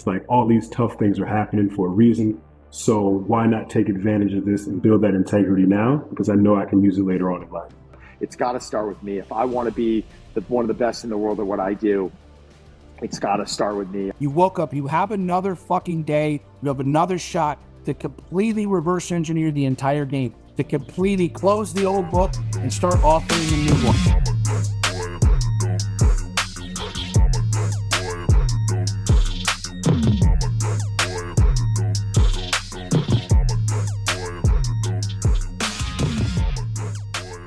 like all these tough things are happening for a reason. So why not take advantage of this and build that integrity now? Because I know I can use it later on in life. It's got to start with me. If I want to be one of the best in the world at what I do, it's got to start with me. You woke up, you have another fucking day, you have another shot to completely reverse engineer the entire game, to completely close the old book and start authoring a new one.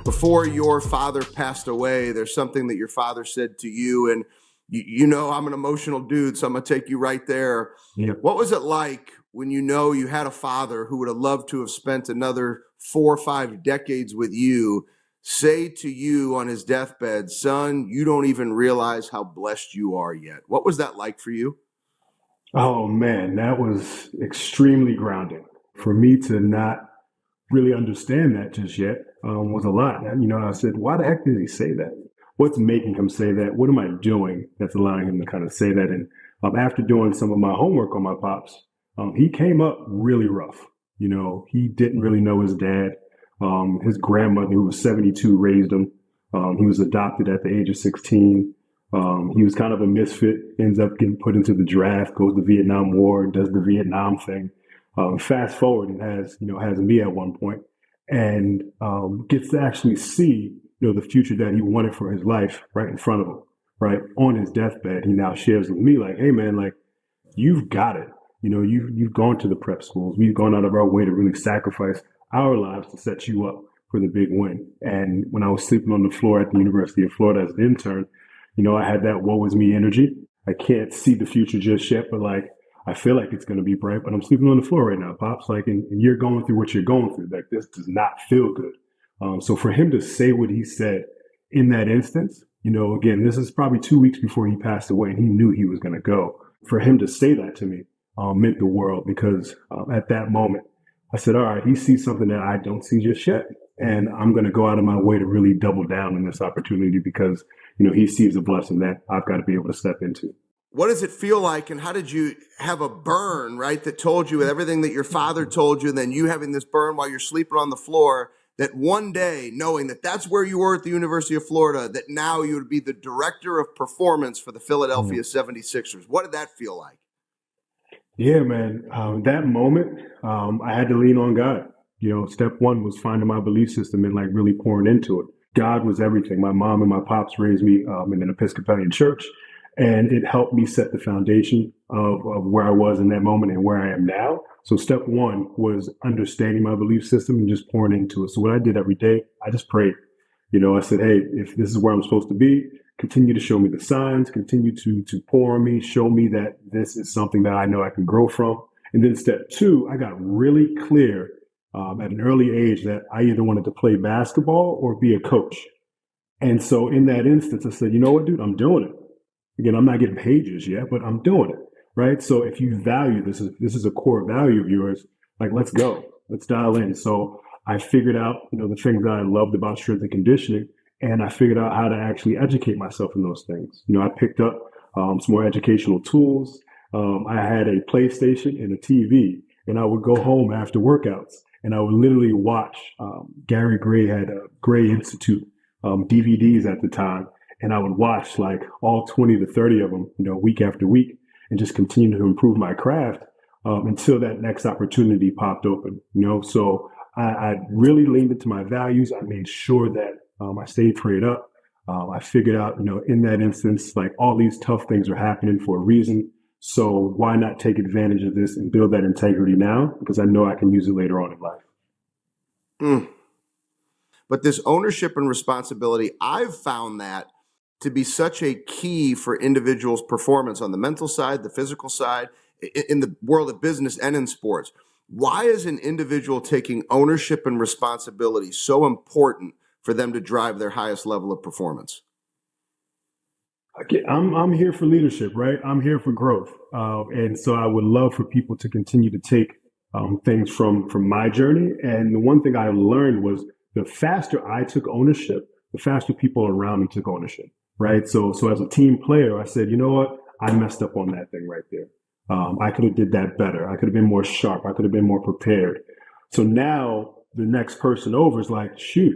Before your father passed away, there's something that your father said to you, and you know I'm an emotional dude, so I'm going to take you right there. Yeah. What was it like when you know you had a father who would have loved to have spent another 4 or 5 decades with you, say to you on his deathbed, son, you don't even realize how blessed you are yet? What was that like for you? Oh, man, that was extremely grounding. For me to not really understand that just yet was a lot. And, I said, why the heck did he say that? What's making him say that? What am I doing that's allowing him to kind of say that? And after doing some of my homework on my pops, he came up really rough. He didn't really know his dad. His grandmother, who was 72, raised him. He was adopted at the age of 16. He was kind of a misfit, ends up getting put into the draft, goes to the Vietnam War, does the Vietnam thing. Fast forward, it has me at one point, and gets to actually see, the future that he wanted for his life right in front of him, right on his deathbed. He now shares with me like, hey man, like you've got it. You've gone to the prep schools. We've gone out of our way to really sacrifice our lives to set you up for the big win. And when I was sleeping on the floor at the University of Florida as an intern, I had that woe is me energy. I can't see the future just yet, but like, I feel like it's going to be bright, but I'm sleeping on the floor right now, Pops. Like, and you're going through what you're going through. Like, this does not feel good. So for him to say what he said in that instance, again, this is probably 2 weeks before he passed away, and he knew he was going to go. For him to say that to me meant the world, because at that moment, I said, all right, he sees something that I don't see just yet, and I'm going to go out of my way to really double down on this opportunity because, he sees a blessing that I've got to be able to step into. What does it feel like, and how did you have a burn, right, that told you everything that your father told you, and then you having this burn while you're sleeping on the floor, that one day, knowing that that's where you were at the University of Florida, that now you would be the director of performance for the Philadelphia 76ers. What did that feel like? Yeah, man. That moment, I had to lean on God. Step one was finding my belief system and like really pouring into it. God was everything. My mom and my pops raised me in an Episcopalian church. And it helped me set the foundation of where I was in that moment and where I am now. So step one was understanding my belief system and just pouring into it. So what I did every day, I just prayed. I said, hey, if this is where I'm supposed to be, continue to show me the signs, continue to pour on me, show me that this is something that I know I can grow from. And then step two, I got really clear at an early age that I either wanted to play basketball or be a coach. And so in that instance, I said, you know what, dude, I'm doing it. Again, I'm not getting paid just yet, but I'm doing it, right? So if you value this is a core value of yours, like, let's go, let's dial in. So I figured out, the things that I loved about strength and conditioning, and I figured out how to actually educate myself in those things. I picked up some more educational tools. I had a PlayStation and a TV, and I would go home after workouts, and I would literally watch. Gary Gray had a Gray Institute DVDs at the time. And I would watch like all 20 to 30 of them, week after week, and just continue to improve my craft until that next opportunity popped open, So I really leaned into my values. I made sure that I stayed prayed up. I figured out, in that instance, like all these tough things are happening for a reason. So why not take advantage of this and build that integrity now? Because I know I can use it later on in life. But this ownership and responsibility, I've found that to be such a key for individuals' performance on the mental side, the physical side, in the world of business and in sports. Why is an individual taking ownership and responsibility so important for them to drive their highest level of performance? I'm here for leadership, right? I'm here for growth. And so I would love for people to continue to take things from my journey. And the one thing I learned was the faster I took ownership, the faster people around me took ownership. Right. So as a team player, I said, you know what? I messed up on that thing right there. I could have did that better. I could have been more sharp. I could have been more prepared. So now the next person over is like, shoot,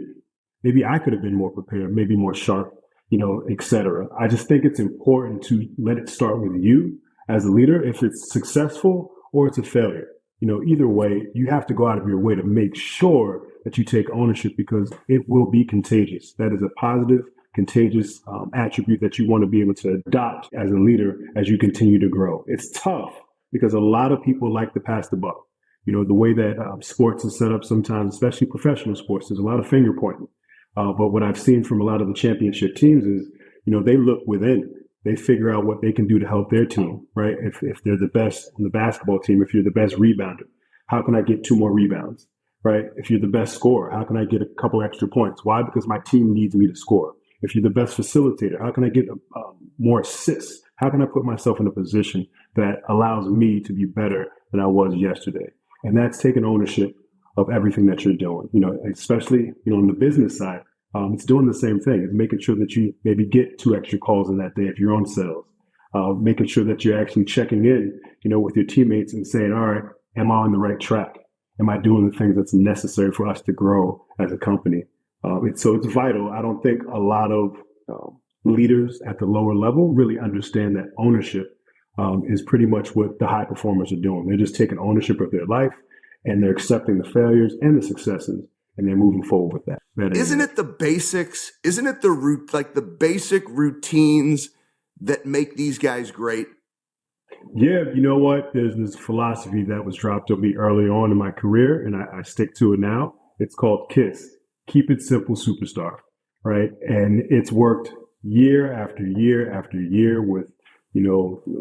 maybe I could have been more prepared, maybe more sharp, et cetera. I just think it's important to let it start with you as a leader. If it's successful or it's a failure, either way, you have to go out of your way to make sure that you take ownership, because it will be contagious. That is a positive, contagious attribute that you want to be able to adopt as a leader as you continue to grow. It's tough because a lot of people like to pass the buck. The way that sports is set up sometimes, especially professional sports, there's a lot of finger pointing. But what I've seen from a lot of the championship teams is, they look within. They figure out what they can do to help their team, right? If they're the best on the basketball team, if you're the best rebounder, how can I get 2 more rebounds, right? If you're the best scorer, how can I get a couple extra points? Why? Because my team needs me to score. If you're the best facilitator, how can I get more assists? How can I put myself in a position that allows me to be better than I was yesterday? And that's taking ownership of everything that you're doing, especially, on the business side. It's doing the same thing. It's making sure that you maybe get 2 extra calls in that day if you're on sales. Making sure that you're actually checking in, with your teammates and saying, all right, am I on the right track? Am I doing the things that's necessary for us to grow as a company? So it's vital. I don't think a lot of leaders at the lower level really understand that ownership is pretty much what the high performers are doing. They're just taking ownership of their life, and they're accepting the failures and the successes, and they're moving forward with that. Isn't it the basics? Isn't it the basic routines that make these guys great? Yeah, you know what? There's this philosophy that was dropped on me early on in my career, and I stick to it now. It's called KISS. Keep it simple, superstar, right? And it's worked year after year after year with,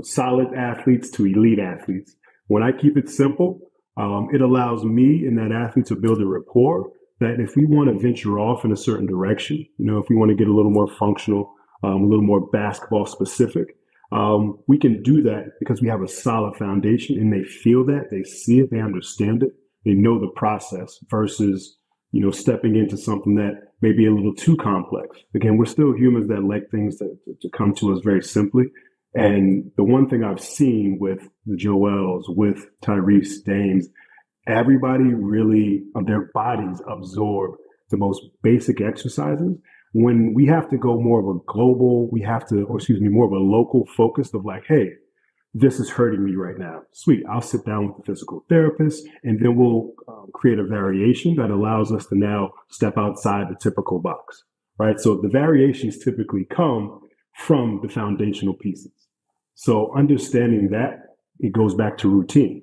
solid athletes to elite athletes. When I keep it simple, it allows me and that athlete to build a rapport that if we want to venture off in a certain direction, if we want to get a little more functional, a little more basketball specific, we can do that because we have a solid foundation, and they feel that, they see it, they understand it, they know the process versus, stepping into something that may be a little too complex. Again, we're still humans that like things to come to us very simply. And the one thing I've seen with the Joels, with Tyrese, Dames, everybody really, their bodies absorb the most basic exercises. When we have to go more of a global, more of a local focus of like, hey, this is hurting me right now. Sweet, I'll sit down with the physical therapist, and then we'll create a variation that allows us to now step outside the typical box, right? So the variations typically come from the foundational pieces. So understanding that, it goes back to routine,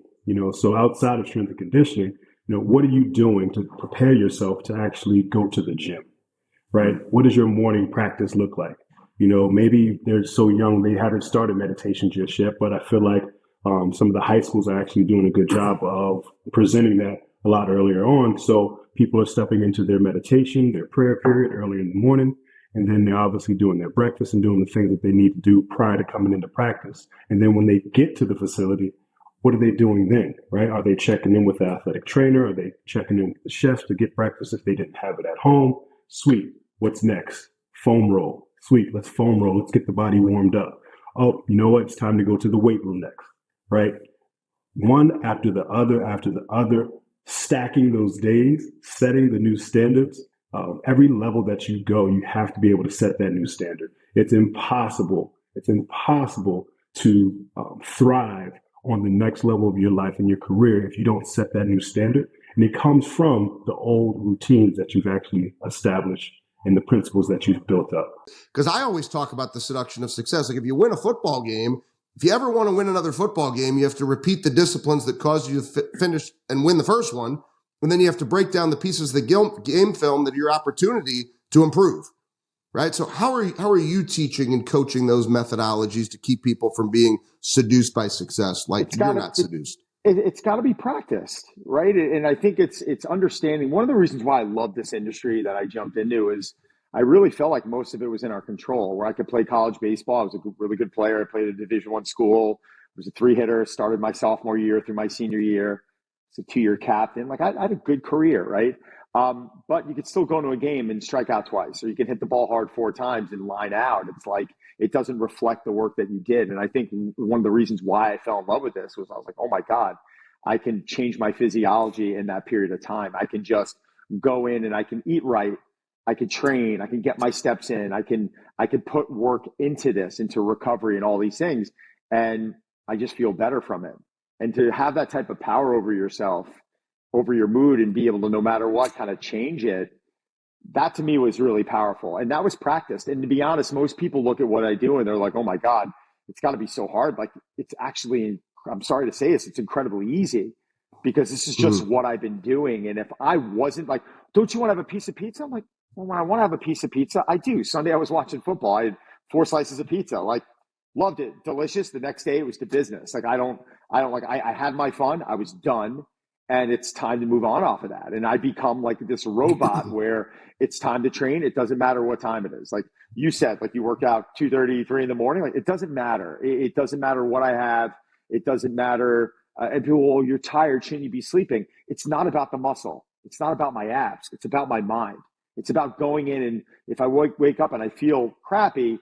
so outside of strength and conditioning, what are you doing to prepare yourself to actually go to the gym, right? What does your morning practice look like? Maybe they're so young, they haven't started meditation just yet, but I feel like some of the high schools are actually doing a good job of presenting that a lot earlier on. So people are stepping into their meditation, their prayer period early in the morning, and then they're obviously doing their breakfast and doing the things that they need to do prior to coming into practice. And then when they get to the facility, what are they doing then, right? Are they checking in with the athletic trainer? Are they checking in with the chefs to get breakfast if they didn't have it at home? Sweet. What's next? Foam roll. Sweet. Let's foam roll. Let's get the body warmed up. Oh, you know what? It's time to go to the weight room next, right? One after the other, stacking those days, setting the new standards. Every level that you go, you have to be able to set that new standard. It's impossible to thrive on the next level of your life and your career if you don't set that new standard. And it comes from the old routines that you've actually established and the principles that you've built up. Because I always talk about the seduction of success. Like if you win a football game, if you ever want to win another football game, you have to repeat the disciplines that caused you to finish and win the first one. And then you have to break down the pieces of the game film that are your opportunity to improve. Right. So how are you teaching and coaching those methodologies to keep people from being seduced by success? Like you're not seduced. It's got to be practiced, right? And I think it's understanding. One of the reasons why I love this industry that I jumped into is I really felt like most of it was in our control, where I could play college baseball. I was a really good player. I played at a Division I school. I was a 3-hitter, started my sophomore year through my senior year. I was a 2-year captain. Like I had a good career, right? But you could still go into a game and strike out twice, or you can hit the ball hard 4 times and line out. It's like it doesn't reflect the work that you did. And I think one of the reasons why I fell in love with this was I was like, oh my God, I can change my physiology in that period of time. I can just go in and I can eat right. I can train. I can get my steps in. I can put work into this, into recovery and all these things. And I just feel better from it. And to have that type of power over yourself, over your mood, and be able to, no matter what, kind of change it, that to me was really powerful. And that was practiced. And to be honest, most people look at what I do and they're like, oh my God, it's got to be so hard. Like, it's actually, I'm sorry to say this, it's incredibly easy, because this is just what I've been doing. And if I wasn't like, don't you want to have a piece of pizza? I'm like, well, when I want to have a piece of pizza, I do. Sunday I was watching football. I had 4 slices of pizza. Like, loved it. Delicious. The next day it was to business. Like, I had my fun. I was done. And it's time to move on off of that. And I become like this robot where it's time to train. It doesn't matter what time it is. Like you said, like you work out 2:30, 3 in the morning. Like, it doesn't matter. It doesn't matter what I have. It doesn't matter. And people, oh, you're tired. Shouldn't you be sleeping? It's not about the muscle. It's not about my abs. It's about my mind. It's about going in, and if I wake up and I feel crappy,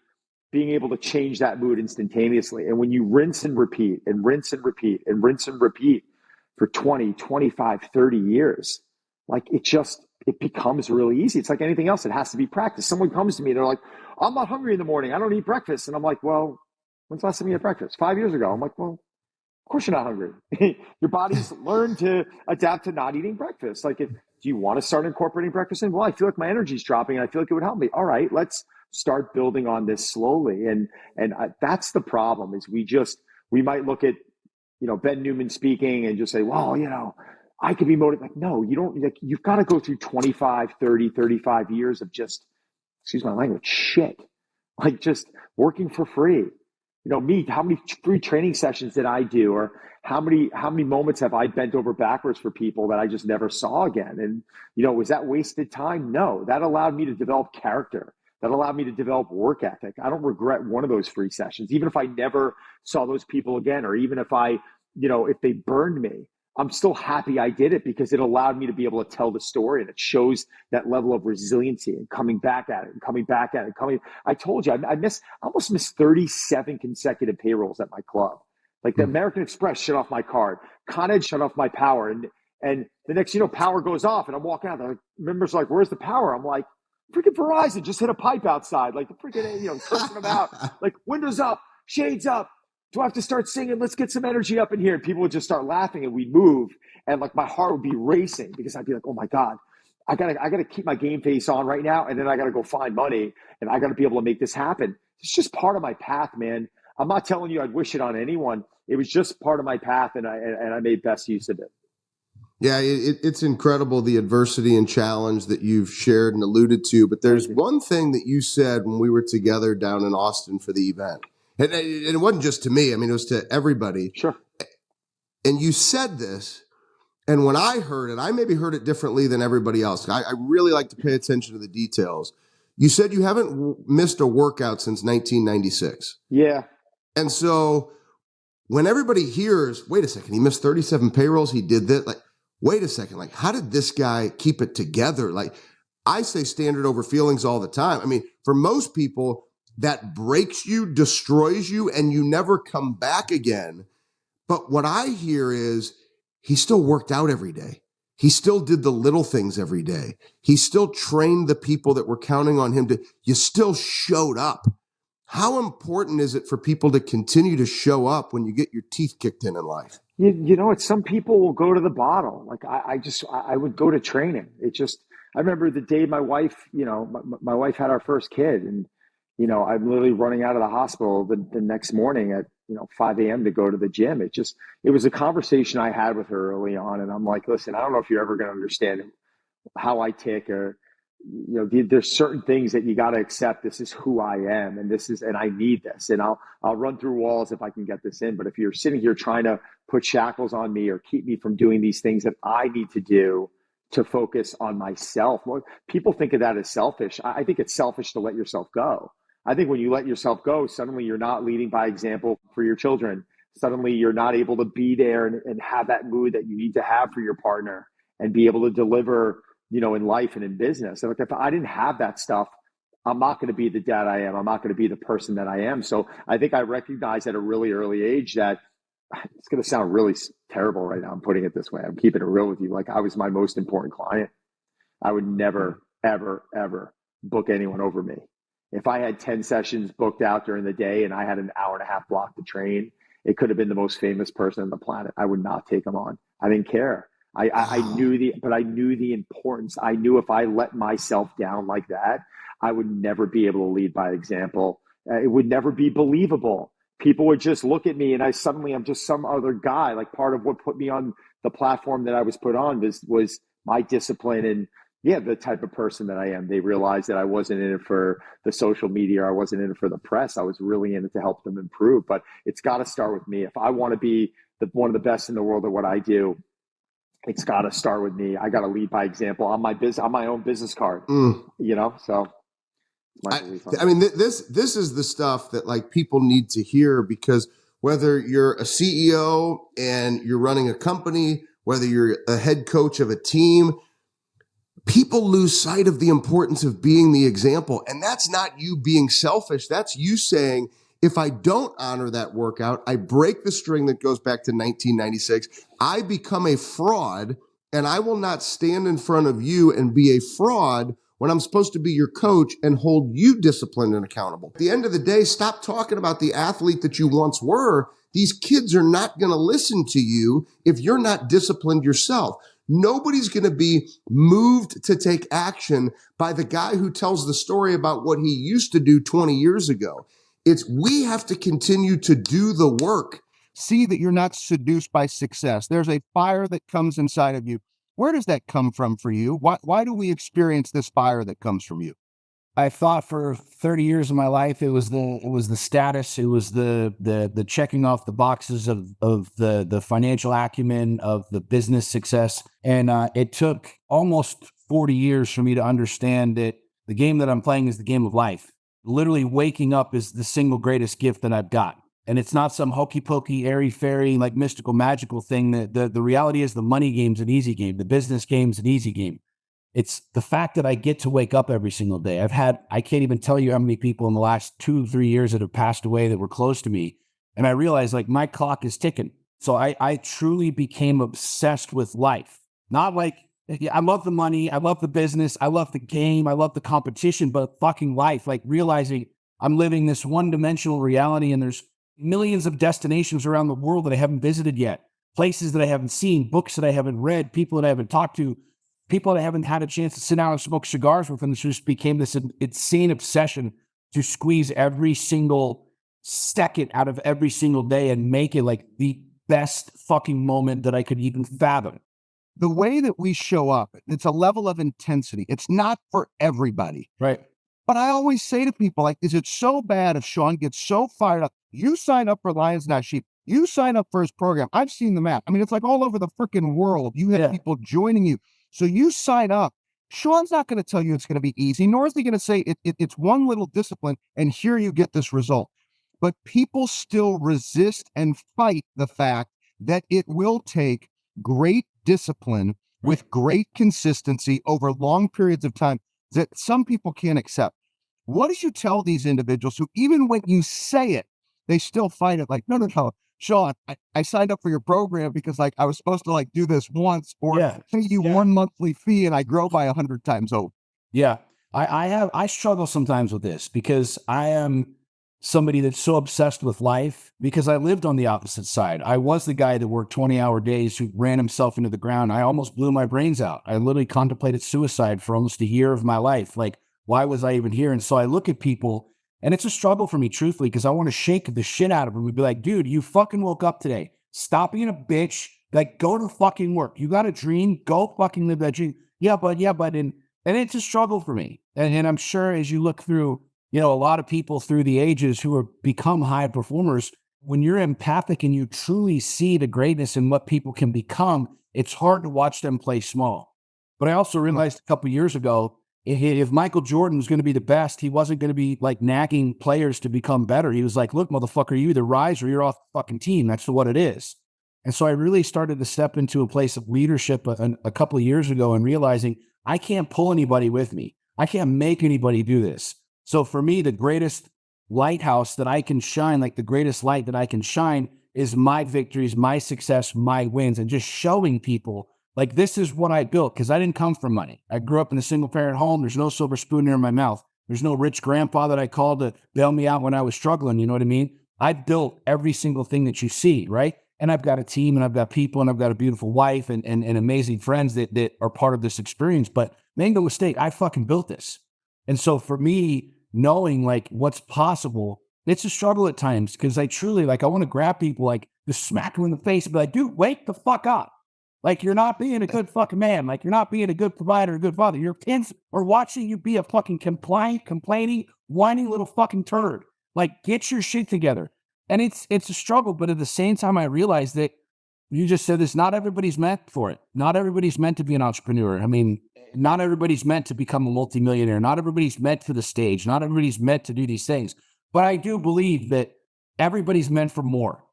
being able to change that mood instantaneously. And when you rinse and repeat and rinse and repeat and rinse and repeat for 20, 25, 30 years, like it becomes really easy. It's like anything else. It has to be practiced. Someone comes to me, they're like, I'm not hungry in the morning. I don't eat breakfast. And I'm like, well, when's the last time you had breakfast? 5 years ago. I'm like, well, of course you're not hungry. Your body's learned to adapt to not eating breakfast. Like, do you want to start incorporating breakfast in? Well, I feel like my energy's dropping and I feel like it would help me. All right, let's start building on this slowly. And that's the problem, is we might look at, Ben Newman speaking and just say, well, I could be motivated. Like, no, you don't. Like, you've got to go through 25, 30, 35 years of just, excuse my language, shit. Like, just working for free. Me, how many free training sessions did I do? Or how many moments have I bent over backwards for people that I just never saw again? And, was that wasted time? No, that allowed me to develop character. That allowed me to develop work ethic. I don't regret one of those free sessions, even if I never saw those people again, or even if if they burned me. I'm still happy I did it, because it allowed me to be able to tell the story, and it shows that level of resiliency and coming back at it and coming back at it. I told you, I almost missed 37 consecutive payrolls at my club. Like, the American Express shut off my card. Con Ed shut off my power. And the next, power goes off, and I'm walking out. The members are like, where's the power? I'm like, freaking Verizon just hit a pipe outside. Like, the freaking, cursing them out. Like, windows up, shades up. Do I have to start singing? Let's get some energy up in here. And people would just start laughing, and we'd move. And like, my heart would be racing, because I'd be like, oh my God, I gotta keep my game face on right now. And then I gotta go find money, and I gotta be able to make this happen. It's just part of my path, man. I'm not telling you I'd wish it on anyone. It was just part of my path, and I made best use of it. Yeah, it's incredible, the adversity and challenge that you've shared and alluded to. But there's one thing that you said when we were together down in Austin for the event. And it wasn't just to me. I mean, it was to everybody. Sure. And you said this, and when I heard it, I maybe heard it differently than everybody else. I really like to pay attention to the details. You said you haven't missed a workout since 1996. Yeah. And so when everybody hears, wait a second, he missed 37 payrolls, he did this, like, wait a second, like, how did this guy keep it together? Like, I say standard over feelings all the time. I mean, for most people, that breaks you, destroys you, and you never come back again. But what I hear is he still worked out every day. He still did the little things every day. He still trained the people that were counting on him you still showed up. How important is it for people to continue to show up when you get your teeth kicked in life? It's some people will go to the bottle. Like, I would go to training. I remember the day my wife, my wife had our first kid, and I'm literally running out of the hospital the next morning at 5 a.m. to go to the gym. It was a conversation I had with her early on, and I'm like, listen, I don't know if you're ever going to understand how I tick, or there's certain things that you got to accept. This is who I am, and I need this, and I'll run through walls if I can get this in. But if you're sitting here trying to put shackles on me or keep me from doing these things that I need to do to focus on myself, well, people think of that as selfish. I think it's selfish to let yourself go. I think when you let yourself go, suddenly you're not leading by example for your children. Suddenly you're not able to be there and have that mood that you need to have for your partner, and be able to deliver in life and in business. And like, if I didn't have that stuff, I'm not going to be the dad I am. I'm not going to be the person that I am. So I think I recognized at a really early age that it's going to sound really terrible right now. I'm putting it this way. I'm keeping it real with you. Like, I was my most important client. I would never, ever, ever book anyone over me. If I had 10 sessions booked out during the day and I had an hour and a half block to train, it could have been the most famous person on the planet. I would not take them on. I didn't care. I knew the importance. I knew if I let myself down like that, I would never be able to lead by example. It would never be believable. People would just look at me and I'm just some other guy. Like, part of what put me on the platform that I was put on was my discipline and the type of person that I am. They realized that I wasn't in it for the social media. I wasn't in it for the press. I was really in it to help them improve. But it's got to start with me. If I want to be one of the best in the world at what I do, it's got to start with me. I got to lead by example on my own business card. So. I mean, this is the stuff that like people need to hear, because whether you're a CEO and you're running a company, whether you're a head coach of a team, people lose sight of the importance of being the example. And that's not you being selfish. That's you saying, if I don't honor that workout, I break the string that goes back to 1996. I become a fraud, and I will not stand in front of you and be a fraud when I'm supposed to be your coach and hold you disciplined and accountable. At the end of the day, stop talking about the athlete that you once were. These kids are not going to listen to you if you're not disciplined yourself. Nobody's going to be moved to take action by the guy who tells the story about what he used to do 20 years ago. We have to continue to do the work. See that you're not seduced by success. There's a fire that comes inside of you. Where does that come from for you? Why do we experience this fire that comes from you? I thought for 30 years of my life, it was the status, it was the checking off the boxes of the financial acumen, of the business success. And it took almost 40 years for me to understand that the game that I'm playing is the game of life. Literally waking up is the single greatest gift that I've got. And it's not some hokey pokey, airy fairy, like mystical, magical thing. The reality is the money game's an easy game. The business game's an easy game. It's the fact that I get to wake up every single day. I can't even tell you how many people in the last 2-3 years that have passed away that were close to me. And I realized like my clock is ticking. So I truly became obsessed with life. Not like, I love the money, I love the business, I love the game, I love the competition, but fucking life, like realizing I'm living this one-dimensional reality and there's millions of destinations around the world that I haven't visited yet, places that I haven't seen, books that I haven't read, people that I haven't talked to, people that I haven't had a chance to sit down and smoke cigars with, and it just became this insane obsession to squeeze every single second out of every single day and make it like the best fucking moment that I could even fathom. The way that we show up, it's a level of intensity. It's not for everybody. Right. But I always say to people, like, is it so bad if Sean gets so fired up? You sign up for Lions Not Sheep. You sign up for his program. I've seen the map. I mean, it's like all over the freaking world. You have people joining you. So you sign up. Sean's not going to tell you it's going to be easy, nor is he going to say it's one little discipline and here you get this result. But people still resist and fight the fact that it will take great discipline with great consistency over long periods of time that some people can't accept. What do you tell these individuals who, even when you say it, they still fight it like, no, Sean, I signed up for your program because like I was supposed to like do this once or pay you one monthly fee and I grow by 100 times over. Yeah. I struggle sometimes with this because I am somebody that's so obsessed with life because I lived on the opposite side. I was the guy that worked 20-hour days who ran himself into the ground. I almost blew my brains out. I literally contemplated suicide for almost a year of my life. Like, why was I even here? And so I look at people and it's a struggle for me, truthfully, because I want to shake the shit out of them and be like, dude, you fucking woke up today. Stop being a bitch. Like, go to fucking work. You got a dream. Go fucking live that dream. Yeah, but, and it's a struggle for me. And I'm sure as you look through, a lot of people through the ages who have become high performers, when you're empathic and you truly see the greatness in what people can become, it's hard to watch them play small. But I also realized a couple of years ago, if Michael Jordan was going to be the best, he wasn't going to be like nagging players to become better. He was like, look, motherfucker, you either rise or you're off the fucking team. That's what it is. And so I really started to step into a place of leadership a couple of years ago and realizing I can't pull anybody with me. I can't make anybody do this. So for me, the greatest lighthouse that I can shine, like the greatest light that I can shine, is my victories, my success, my wins, and just showing people like this is what I built, because I didn't come from money. I grew up in a single parent home. There's no silver spoon near my mouth. There's no rich grandpa that I called to bail me out when I was struggling. You know what I mean? I built every single thing that you see, right? And I've got a team, and I've got people, and I've got a beautiful wife and amazing friends that are part of this experience. But make no mistake, I fucking built this. And so for me, knowing like what's possible, it's a struggle at times, because I truly, like, I want to grab people, like just smack them in the face and be like, dude, wake the fuck up. Like, you're not being a good fucking man. Like, you're not being a good provider, a good father. Your kids are watching you be a fucking complaining, whining little fucking turd. Like, get your shit together. And it's a struggle, but at the same time, I realize that you just said this, not everybody's meant for it. Not everybody's meant to be an entrepreneur. I mean, not everybody's meant to become a multimillionaire. Not everybody's meant for the stage. Not everybody's meant to do these things. But I do believe that everybody's meant for more.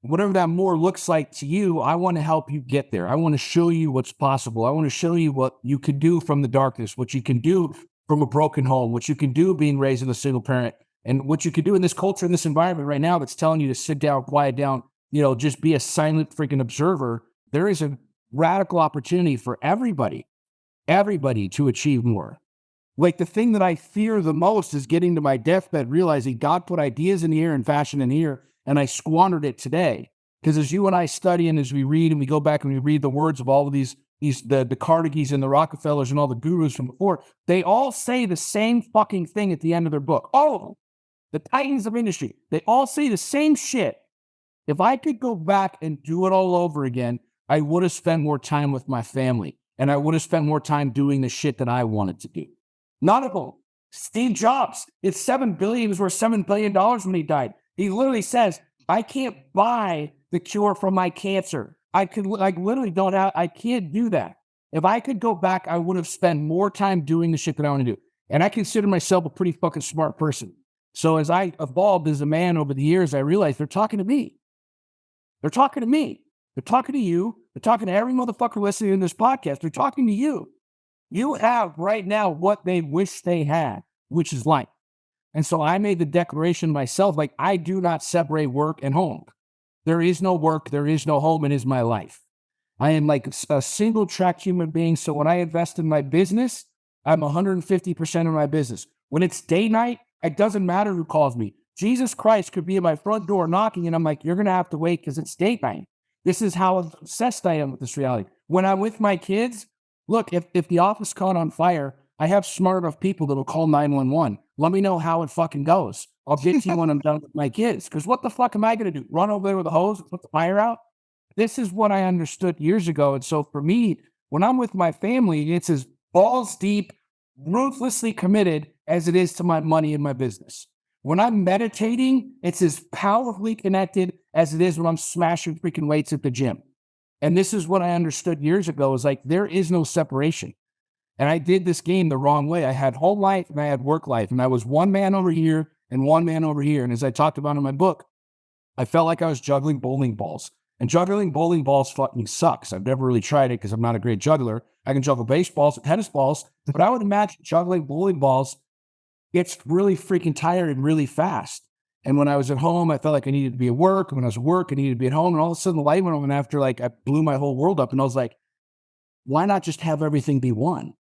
Whatever that more looks like to you, I want to help you get there. I want to show you what's possible. I want to show you what you can do from the darkness, what you can do from a broken home, what you can do being raised in a single parent, and what you can do in this culture, in this environment right now that's telling you to sit down, quiet down, just be a silent freaking observer. There is a radical opportunity for everybody to achieve more. Like, the thing that I fear the most is getting to my deathbed, realizing God put ideas in the air and fashion in the air, and I squandered it today. Because as you and I study, and as we read, and we go back and we read the words of all of the Carnegies and the Rockefellers and all the gurus from before, they all say the same fucking thing at the end of their book. All of them. The titans of industry, they all say the same shit. If I could go back and do it all over again, I would have spent more time with my family, and I would have spent more time doing the shit that I wanted to do. None of them. Steve Jobs, it's $7 billion. He was worth $7 billion when he died. He literally says, I can't buy the cure for my cancer. I can't do that. If I could go back, I would have spent more time doing the shit that I want to do. And I consider myself a pretty fucking smart person. So as I evolved as a man over the years, I realized they're talking to me. They're talking to me. They're talking to you. They're talking to every motherfucker listening to this podcast. They're talking to you. You have right now what they wish they had, which is life. And so I made the declaration myself, like, I do not separate work and home. There is no work. There is no home. It is my life. I am like a single track human being. So when I invest in my business, I'm 150% of my business. When it's day night, it doesn't matter who calls me. Jesus Christ could be at my front door knocking, and I'm like, you're going to have to wait because it's date night. This is how obsessed I am with this reality. When I'm with my kids, look, if the office caught on fire, I have smart enough people that will call 911. Let me know how it fucking goes. I'll get to you when I'm done with my kids. Because what the fuck am I going to do? Run over there with a hose and put the fire out? This is what I understood years ago. And so for me, when I'm with my family, it's as balls deep, ruthlessly committed as it is to my money and my business. When I'm meditating, it's as powerfully connected as it is when I'm smashing freaking weights at the gym. And this is what I understood years ago, is like, there is no separation. And I did this game the wrong way. I had home life and I had work life, and I was one man over here and one man over here. And as I talked about in my book, I felt like I was juggling bowling balls. And juggling bowling balls fucking sucks. I've never really tried it because I'm not a great juggler. I can juggle baseballs and tennis balls, but I would imagine juggling bowling balls gets really freaking tired and really fast. And when I was at home, I felt like I needed to be at work. And when I was at work, I needed to be at home. And all of a sudden the light went on, and after, like, I blew my whole world up. And I was like, why not just have everything be one?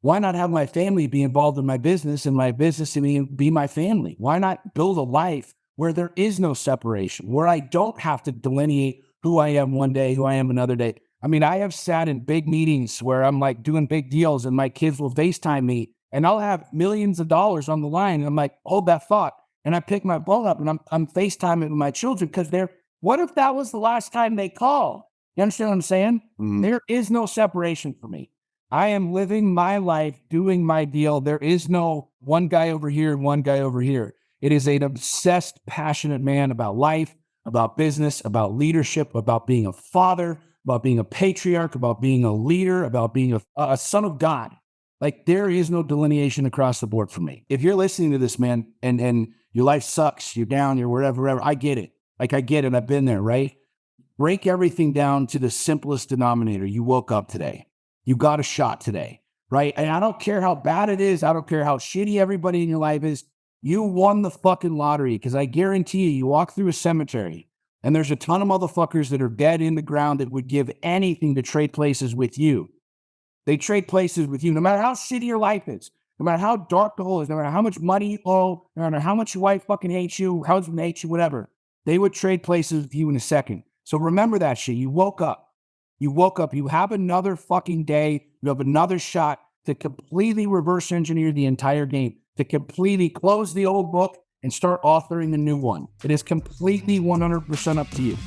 Why not have my family be involved in my business and my business be my family? Why not build a life where there is no separation, where I don't have to delineate who I am one day, who I am another day? I mean, I have sat in big meetings where I'm like doing big deals, and my kids will FaceTime me, and I'll have millions of dollars on the line. And I'm like, hold that thought. And I pick my phone up, and I'm FaceTiming with my children, because what if that was the last time they call? You understand what I'm saying? Mm-hmm. There is no separation for me. I am living my life, doing my deal. There is no one guy over here and one guy over here. It is an obsessed, passionate man about life, about business, about leadership, about being a father, about being a patriarch, about being a leader, about being a son of God. Like, there is no delineation across the board for me. If you're listening to this, man, and your life sucks, you're down, you're wherever, I get it. Like, I get it. I've been there, right? Break everything down to the simplest denominator. You woke up today. You got a shot today, right? And I don't care how bad it is. I don't care how shitty everybody in your life is. You won the fucking lottery, because I guarantee you walk through a cemetery and there's a ton of motherfuckers that are dead in the ground that would give anything to trade places with you. They trade places with you, no matter how shitty your life is, no matter how dark the hole is, no matter how much money you owe, no matter how much your wife fucking hates you, husband hates you, whatever. They would trade places with you in a second. So remember that shit. You woke up. You have another fucking day. You have another shot to completely reverse engineer the entire game, to completely close the old book and start authoring the new one. It is completely 100% up to you.